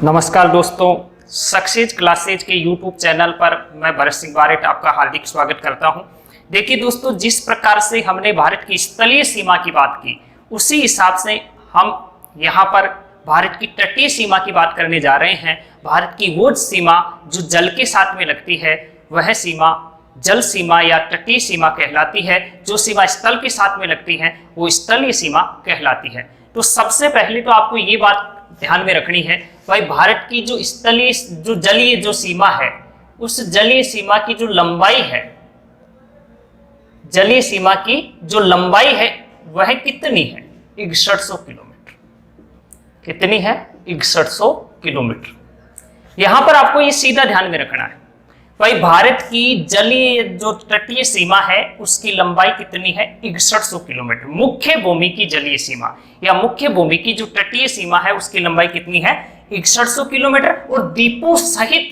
नमस्कार दोस्तों, success classes के यूट्यूब चैनल पर मैं भरत सिंह बारेट आपका हार्दिक स्वागत करता हूं। देखिए दोस्तों, जिस प्रकार से हमने भारत की स्थलीय सीमा की बात की, उसी हिसाब से हम यहां पर भारत की तटीय सीमा की बात करने जा रहे हैं। भारत की वो सीमा जो जल के साथ में लगती है, वह सीमा जल सीमा या तटीय सीमा कहलाती है। जो सीमा स्थल के साथ में लगती है वो स्थलीय सीमा कहलाती है। तो सबसे पहले तो आपको ये बात ध्यान में रखनी है भाई, भारत की जो स्थलीय जो जलीय जो सीमा है, उस जलीय सीमा की जो लंबाई है, जलीय सीमा की जो लंबाई है वह कितनी है? 6100 किलोमीटर। कितनी है? 6100 किलोमीटर। यहां पर आपको ये सीधा ध्यान में रखना है भाई, भारत की जलीय जो तटीय सीमा है उसकी लंबाई कितनी है? 6100 किलोमीटर। मुख्य भूमि की जलीय सीमा या मुख्य भूमि की जो तटीय सीमा है उसकी लंबाई कितनी है? 6100 किलोमीटर। और द्वीपों सहित,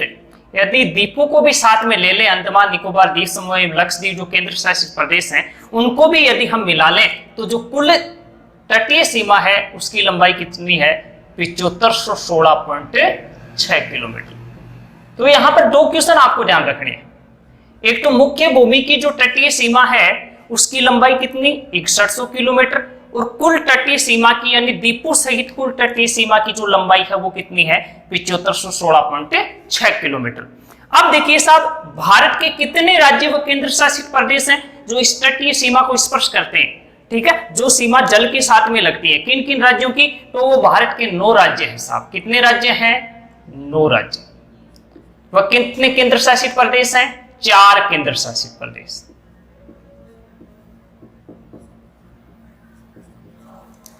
यदि द्वीपों को भी साथ में ले लें, अंडमान निकोबार द्वीप समूह, लक्षद्वीप जो केंद्र शासित प्रदेश हैं, उनको भी यदि हम मिला लें तो जो कुल तटीय सीमा है उसकी लंबाई कितनी है? 7516.6 किलोमीटर। तो यहां पर दो क्वेश्चन आपको ध्यान रखने हैं। एक तो मुख्य भूमि की जो तटीय सीमा है उसकी लंबाई कितनी? 6100 किलोमीटर। और कुल तटीय सीमा की यानी द्वीपों सहित कुल तटीय सीमा की जो लंबाई है वो कितनी है? 7516.6 किलोमीटर। अब देखिए साहब, भारत के कितने राज्य व केंद्र शासित प्रदेश हैं जो इस तटीय सीमा को स्पर्श करते हैं? ठीक है, जो सीमा जल के साथ में लगती है। किन किन राज्यों की? तो वो भारत के 9 राज्य हैं साहब। कितने राज्य हैं? 9 राज्य। वह कितने केंद्र शासित प्रदेश हैं? 4 केंद्र शासित प्रदेश।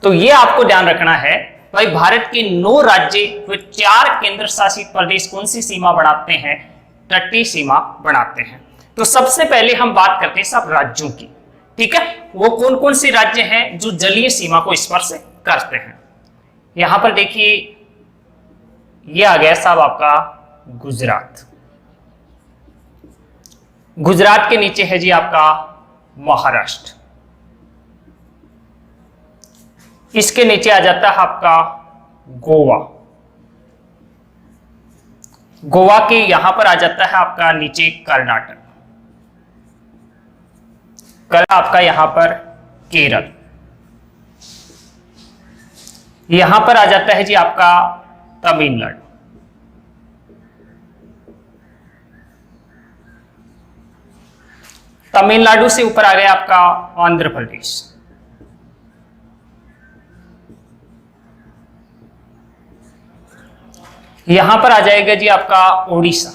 तो ये आपको ध्यान रखना है भाई, भारत के 9 राज्य व 4 केंद्र शासित प्रदेश कौन सी सीमा बनाते हैं? तटीय सीमा बनाते हैं। तो सबसे पहले हम बात करते हैं सब राज्यों की। ठीक है, वो कौन कौन से राज्य हैं जो जलीय सीमा को स्पर्श करते हैं? यहां पर देखिए, ये आ गया साहब आपका गुजरात। गुजरात के नीचे है जी आपका महाराष्ट्र। इसके नीचे आ जाता है आपका गोवा। गोवा के यहां पर आ जाता है आपका नीचे कर्नाटक। आपका यहां पर केरल। यहां पर आ जाता है जी आपका तमिलनाडु। तमिलनाडु से ऊपर आ गया आपका आंध्र प्रदेश। यहां पर आ जाएगा जी आपका ओडिशा।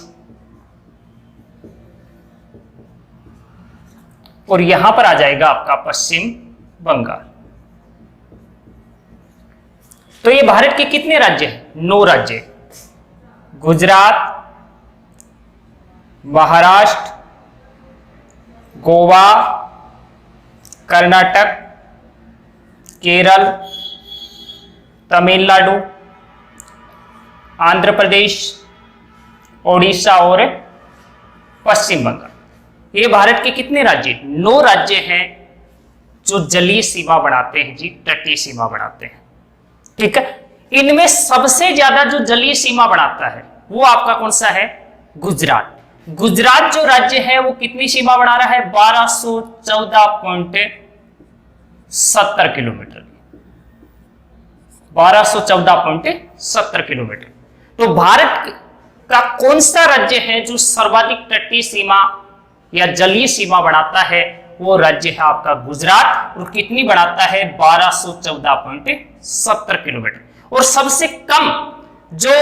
और यहां पर आ जाएगा आपका पश्चिम बंगाल। तो ये भारत के कितने राज्य हैं? 9 राज्य। गुजरात, महाराष्ट्र, गोवा, कर्नाटक, केरल, तमिलनाडु, आंध्र प्रदेश, ओडिशा और पश्चिम बंगाल। ये भारत के कितने राज्य? 9 राज्य हैं जो जलीय सीमा बनाते हैं जी, तटीय सीमा बनाते हैं। ठीक है, इनमें सबसे ज्यादा जो जलीय सीमा बनाता है वो आपका कौन सा है? गुजरात। गुजरात जो राज्य है वो कितनी सीमा बना रहा है? 1214.70 किलोमीटर। 1214.70 किलोमीटर। तो भारत का कौन सा राज्य है जो सर्वाधिक तटीय सीमा या जलीय सीमा बनाता है? वो राज्य है आपका गुजरात। और कितनी बनाता है? 1214.70 किलोमीटर। और सबसे कम जो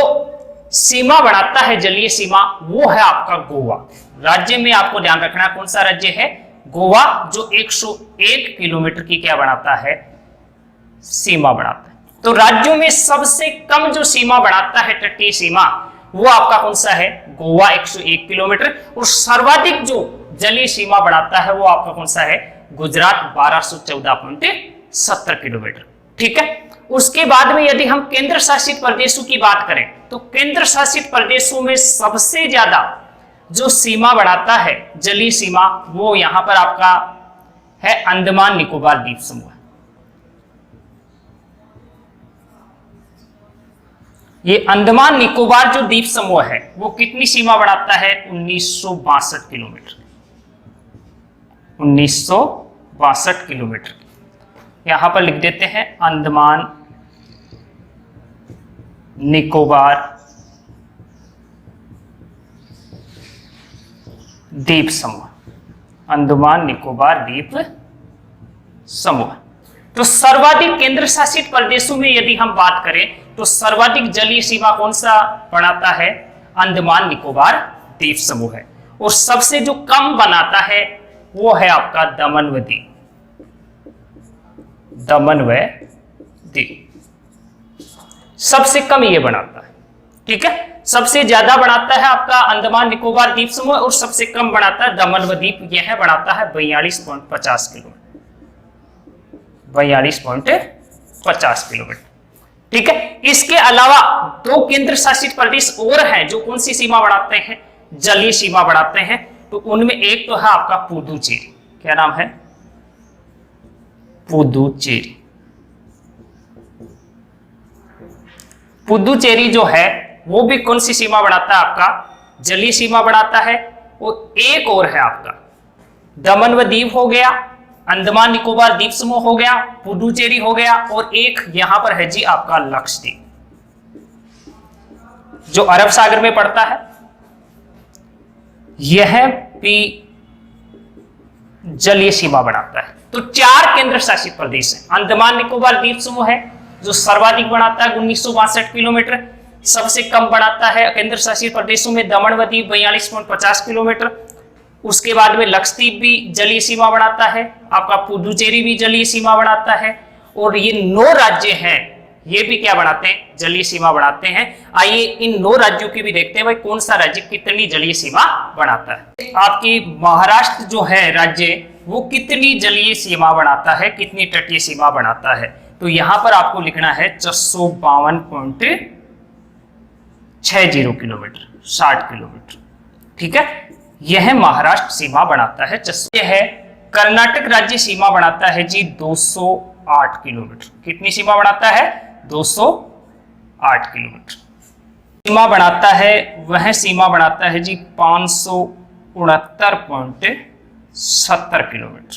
सीमा बनाता है जलीय सीमा, वो है आपका गोवा। राज्य में आपको ध्यान रखना कौन सा राज्य है? गोवा, जो 101 किलोमीटर की क्या बनाता है? सीमा बनाता है। तो राज्यों में सबसे कम जो सीमा बनाता है तटीय सीमा, वो आपका कौन सा है? गोवा, 101 किलोमीटर। और सर्वाधिक जो जलीय सीमा बनाता है वो आपका कौन सा है? गुजरात, 1214.70 किलोमीटर। ठीक है, उसके बाद में यदि हम केंद्र शासित प्रदेशों की बात करें तो केंद्र शासित प्रदेशों में सबसे ज्यादा जो सीमा बढ़ाता है जलीय सीमा, वो यहां पर आपका है अंडमान निकोबार द्वीप समूह। ये अंडमान निकोबार जो द्वीप समूह है वो कितनी सीमा बढ़ाता है? 1962 किलोमीटर। 1962 किलोमीटर। यहां पर लिख देते हैं अंडमान निकोबार द्वीप समूह। अंडमान निकोबार द्वीप समूह। तो सर्वाधिक केंद्र शासित प्रदेशों में यदि हम बात करें तो सर्वाधिक जलीय सीमा कौन सा बनाता है? अंडमान निकोबार द्वीप समूह है। और सबसे जो कम बनाता है वो है आपका दमन व दीव। दमन व दीव सबसे कम ये बनाता है। ठीक है, सबसे ज्यादा बनाता है आपका अंडमान निकोबार द्वीप समूह और सबसे कम बनाता है दमन व दीव। यह बनाता है 42.50 किलोमीटर। 42.50 किलोमीटर। ठीक है, इसके अलावा दो केंद्र शासित प्रदेश और हैं जो कौन सी सीमा बढ़ाते हैं? जलीय सीमा बढ़ाते हैं। तो उनमें एक तो है आपका पुदुचेरी। क्या नाम है? पुदुचेरी। पुदुचेरी जो है वो भी कौन सी सीमा बढ़ाता है? आपका जलीय सीमा बढ़ाता है। और एक और है आपका दमन व दीव हो गया, अंडमान निकोबार द्वीप समूह हो गया, पुदुचेरी हो गया, और एक यहां पर है जी आपका लक्षद्वीप जो अरब सागर में पड़ता है। यह भी जलीय सीमा बनाता है। तो 4 केंद्र शासित प्रदेश हैं। अंडमान निकोबार द्वीप समूह है जो सर्वाधिक बनाता है 1962 किलोमीटर। सबसे कम बनाता है केंद्र शासित प्रदेशों में दमन व दीव 42.50 किलोमीटर। उसके बाद में लक्षद्वीप भी जलीय सीमा बढ़ाता है, आपका पुदुचेरी भी जलीय सीमा बढ़ाता है, और ये 9 राज्य हैं ये भी क्या बढ़ाते हैं? जलीय सीमा बढ़ाते हैं। आइए इन 9 राज्यों की भी देखते हैं भाई कौन सा राज्य कितनी जलीय सीमा बढ़ाता है। आपकी महाराष्ट्र जो है राज्य वो कितनी जलीय सीमा बढ़ाता है, कितनी तटीय सीमा बढ़ाता है? तो यहां पर आपको लिखना है 652.60 किलोमीटर, 60 किलोमीटर। ठीक है, यह महाराष्ट्र सीमा बनाता है। यह है कर्नाटक राज्य सीमा बनाता है जी 208 किलोमीटर। कितनी सीमा बनाता है? 208 किलोमीटर सीमा बनाता है। वह सीमा बनाता है जी 569.70 किलोमीटर।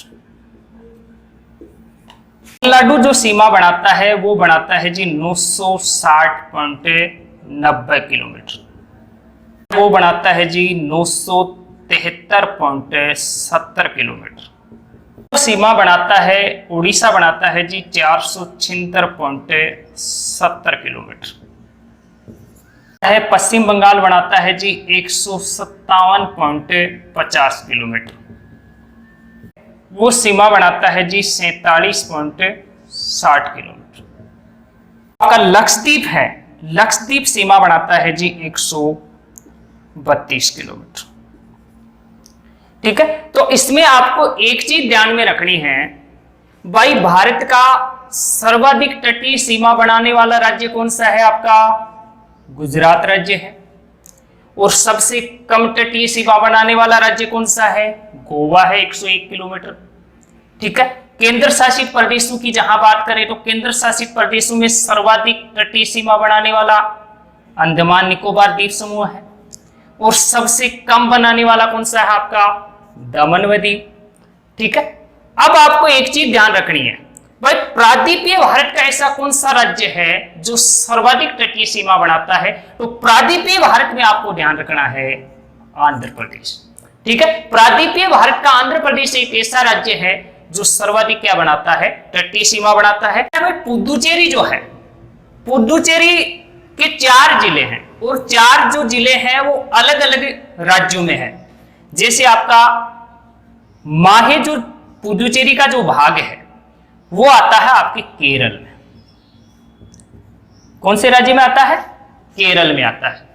तमिलनाडु जो सीमा बनाता है वो बनाता है जी 960.90 किलोमीटर। वो बनाता है जी 973.70 किलोमीटर। सीमा बनाता है उड़ीसा बनाता है जी 476.70 किलोमीटर है। पश्चिम बंगाल बनाता है जी 157.50 किलोमीटर। वो सीमा बनाता है जी 47.60 किलोमीटर। आपका लक्षद्वीप है, लक्षद्वीप सीमा बनाता है जी 132 किलोमीटर। ठीक है, तो इसमें आपको एक चीज ध्यान में रखनी है भाई, भारत का सर्वाधिक तटीय सीमा बनाने वाला राज्य कौन सा है? आपका गुजरात राज्य है। और सबसे कम तटीय सीमा बनाने वाला राज्य कौन सा है? गोवा है, 101 किलोमीटर। ठीक है, केंद्र शासित प्रदेशों की जहां बात करें तो केंद्र शासित प्रदेशों में सर्वाधिक तटीय सीमा बनाने वाला अंडमान निकोबार द्वीप समूह है। और सबसे कम बनाने वाला कौन सा है? आपका दमन व दीव। ठीक है, अब आपको एक चीज ध्यान रखनी है भाई, प्रायद्वीपीय भारत का ऐसा कौन सा राज्य है जो सर्वाधिक तटीय सीमा बनाता है? तो प्रायद्वीपीय भारत में आपको ध्यान रखना है आंध्र प्रदेश। ठीक है, प्रायद्वीपीय भारत का आंध्र प्रदेश एक ऐसा राज्य है जो सर्वाधिक क्या बनाता है? तटीय सीमा बनाता है। पुदुचेरी जो है, पुदुचेरी के 4 जिले हैं और 4 जो जिले हैं वो अलग अलग राज्यों में है। जैसे आपका माहे जो पुदुचेरी का जो भाग है वो आता है आपके केरल में। कौन से राज्य में आता है? केरल में आता है।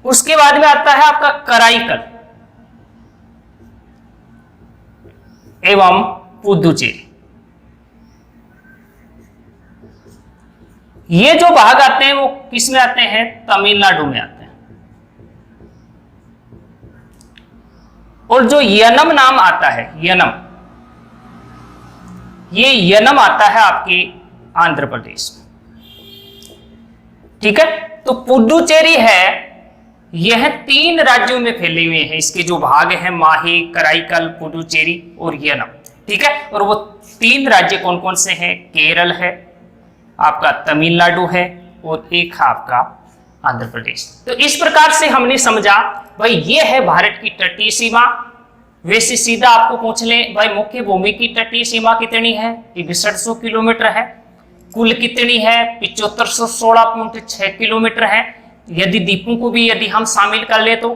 उसके बाद में आता है आपका कराईकल एवं पुदुचेरी। ये जो भाग आते हैं वो किस में आते हैं? तमिलनाडु में आते हैं। और जो यनम नाम आता है, यनम, ये यनम आता है आपके आंध्र प्रदेश में। ठीक है। तो पुडुचेरी है, यह 3 राज्यों में फैले हुए हैं। इसके जो भाग हैं माही, कराईकल, पुडुचेरी और येनम, ठीक है। और वो 3 राज्य कौन कौन से हैं? केरल है, आपका तमिलनाडु है और एक है आपका आंध्र प्रदेश। तो इस प्रकार से हमने समझा भाई ये है भारत की तटीय सीमा। वैसे सीधा आपको पूछ ले भाई मुख्य भूमि की तटीय सीमा कितनी है? 6100 किलोमीटर है। कुल कितनी है? 7516.6 किलोमीटर है। यदि द्वीपों को भी यदि हम शामिल कर ले तो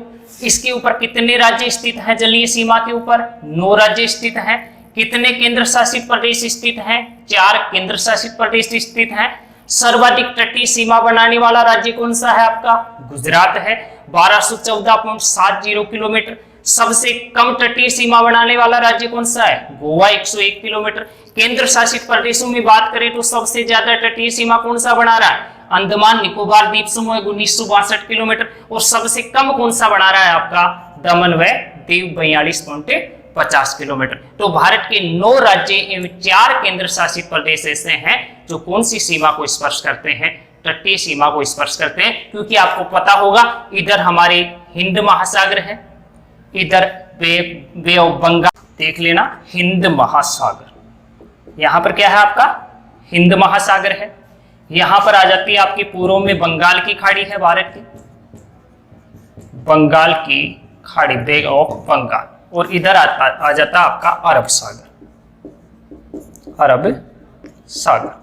इसके ऊपर कितने राज्य स्थित हैं? जलीय सीमा के ऊपर 9 राज्य स्थित हैं। कितने केंद्र शासित प्रदेश स्थित हैं? 4 केंद्र शासित प्रदेश स्थित हैं। सर्वाधिक तटीय सीमा बनाने वाला राज्य कौन सा है? आपका गुजरात है, 1214.70 किलोमीटर। सबसे कम तटीय सीमा बनाने वाला राज्य कौन सा है? गोवा, 101 किलोमीटर। केंद्र शासित प्रदेशों में बात करें तो सबसे ज्यादा तटीय सीमा कौन सा बना रहा है? अंडमान निकोबार द्वीप समूह, 1962 किलोमीटर। और सबसे कम कौन सा बना रहा है? आपका दमन व दीव, 42.50 किलोमीटर। तो भारत के 9 राज्य एवं 4 केंद्र शासित प्रदेश ऐसे हैं जो कौन सी सीमा को स्पर्श करते हैं? तटीय सीमा को स्पर्श करते हैं। क्योंकि आपको पता होगा इधर हमारे हिंद महासागर है, इधर बे ऑफ बंगाल, देख लेना हिंद महासागर। यहां पर क्या है? आपका हिंद महासागर है। यहां पर आ जाती है आपकी पूर्व में बंगाल की खाड़ी है, भारत की बंगाल की खाड़ी, बे ऑफ बंगाल। और इधर आ जाता आपका अरब सागर, अरब सागर।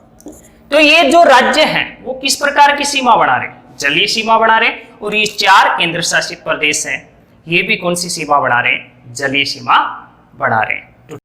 तो ये जो राज्य हैं वो किस प्रकार की सीमा बना रहे? जलीय सीमा बना रहे। और ये 4 केंद्र शासित प्रदेश हैं, ये भी कौन सी सीमा बना रहे? जलीय सीमा बना रहे हैं।